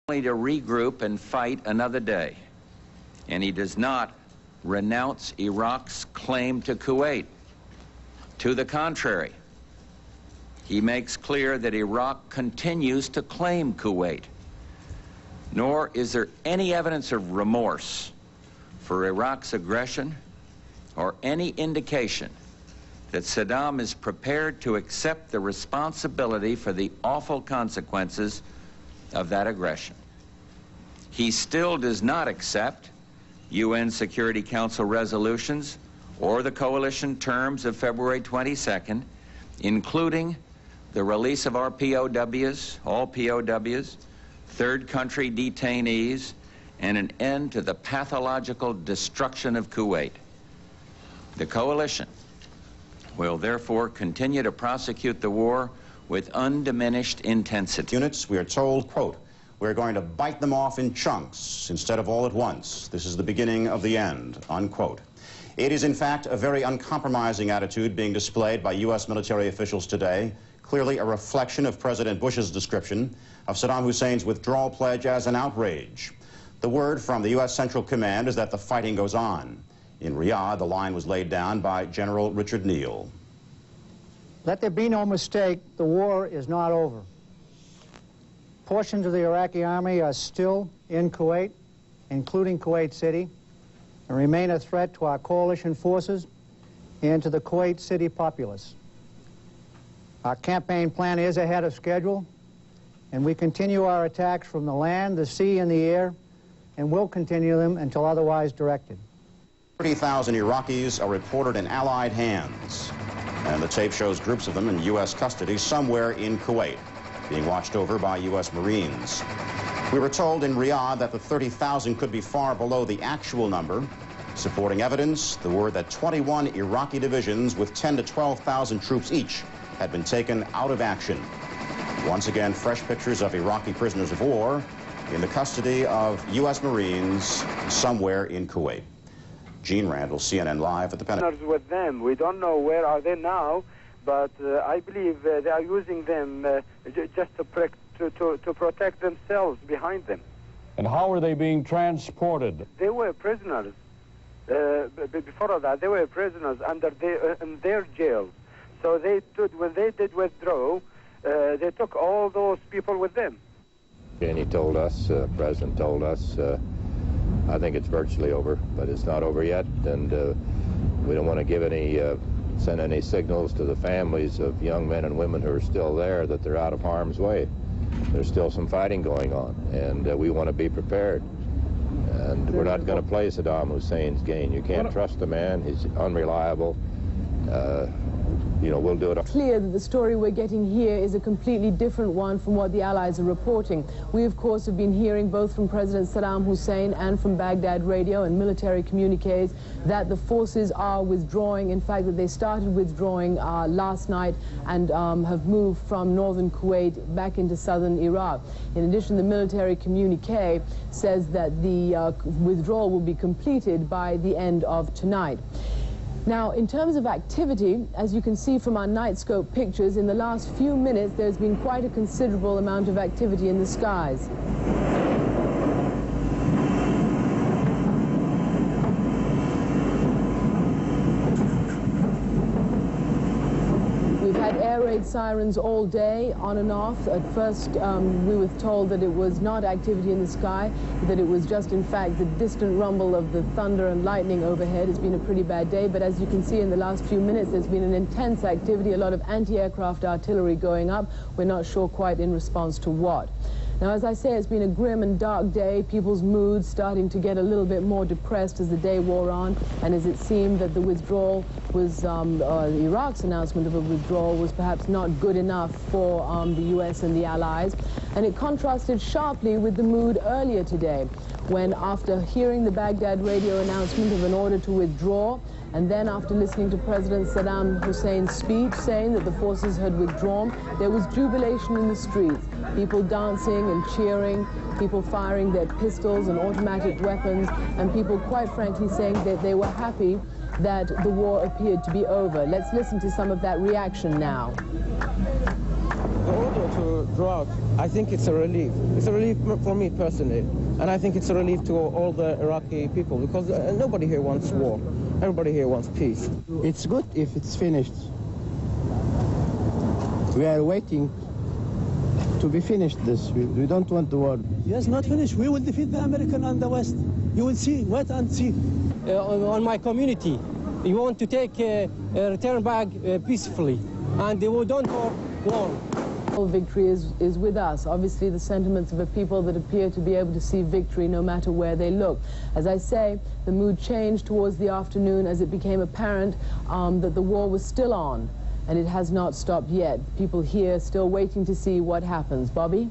only to regroup and fight another day. And he does not renounce Iraq's claim to Kuwait. To the contrary, he makes clear that Iraq continues to claim Kuwait. Nor is there any evidence of remorse for Iraq's aggression or any indication that Saddam is prepared to accept the responsibility for the awful consequences of that aggression. He still does not accept UN Security Council resolutions or the coalition terms of February 22nd, including the release of our POWs, all POWs, third country detainees, and an end to the pathological destruction of Kuwait. The coalition will therefore continue to prosecute the war with undiminished intensity. Units, we are told, quote, we're going to bite them off in chunks instead of all at once. This is the beginning of the end, unquote. It is, in fact, a very uncompromising attitude being displayed by U.S. military officials today, clearly a reflection of President Bush's description of Saddam Hussein's withdrawal pledge as an outrage. The word from the U.S. Central Command is that the fighting goes on. In Riyadh, the line was laid down by General Richard Neal. Let there be no mistake, the war is not over. Portions of the Iraqi army are still in Kuwait, including Kuwait City, and remain a threat to our coalition forces and to the Kuwait City populace. Our campaign plan is ahead of schedule, and we continue our attacks from the land, the sea, and the air, and will continue them until otherwise directed. 30,000 Iraqis are reported in Allied hands, and the tape shows groups of them in U.S. custody somewhere in Kuwait, being watched over by U.S. Marines. We were told in Riyadh that the 30,000 could be far below the actual number. Supporting evidence, the word that 21 Iraqi divisions with 10 to 12,000 troops each had been taken out of action. Once again, fresh pictures of Iraqi prisoners of war in the custody of U.S. Marines somewhere in Kuwait. Gene Randall, CNN Live at the Pentagon. With them, we don't know where are they now, but I believe they are using them just to protect themselves behind them. And how are they being transported? They were prisoners. Before that, they were prisoners under in their jails. So when they did withdraw, they took all those people with them. And he told us, President told us, I think it's virtually over, but it's not over yet, and we don't want to send any signals to the families of young men and women who are still there that they're out of harm's way. There's still some fighting going on, and we want to be prepared. And we're not going to play Saddam Hussein's game. You can't trust the man. He's unreliable. You know, we'll do it. It's clear that the story we're getting here is a completely different one from what the Allies are reporting. We, of course, have been hearing both from President Saddam Hussein and from Baghdad radio and military communiques that the forces are withdrawing. In fact, that they started withdrawing last night and have moved from northern Kuwait back into southern Iraq. In addition, the military communique says that the withdrawal will be completed by the end of tonight. Now, in terms of activity, as you can see from our nightscope pictures, in the last few minutes there's been quite a considerable amount of activity in the skies. We've had air raid sirens all day, on and off. At first, we were told that it was not activity in the sky, that it was just, in fact, the distant rumble of the thunder and lightning overhead. It's been a pretty bad day, but as you can see in the last few minutes, there's been an intense activity, a lot of anti-aircraft artillery going up. We're not sure quite in response to what. Now, as I say, it's been a grim and dark day, people's moods starting to get a little bit more depressed as the day wore on, and as it seemed that the withdrawal was, Iraq's announcement of a withdrawal was perhaps not good enough for the U.S. and the Allies. And it contrasted sharply with the mood earlier today, when after hearing the Baghdad radio announcement of an order to withdraw, and then after listening to President Saddam Hussein's speech saying that the forces had withdrawn, there was jubilation in the streets. People dancing and cheering, people firing their pistols and automatic weapons, and people quite frankly saying that they were happy that the war appeared to be over. Let's listen to some of that reaction now. order to draw out, I think it's a relief. It's a relief for me personally, and I think it's a relief to all the Iraqi people, because nobody here wants war. Everybody here wants peace. It's good if it's finished. We are waiting to be finished this. We don't want the war. Yes, not finished. We will defeat the American and the West. You will see, wait and see. On my community, you want to take return back peacefully, and we don't want war. Victory is with us. Obviously, the sentiments of a people that appear to be able to see victory no matter where they look. As I say, the mood changed towards the afternoon as it became apparent that the war was still on, and it has not stopped yet. People here still waiting to see what happens. Bobby?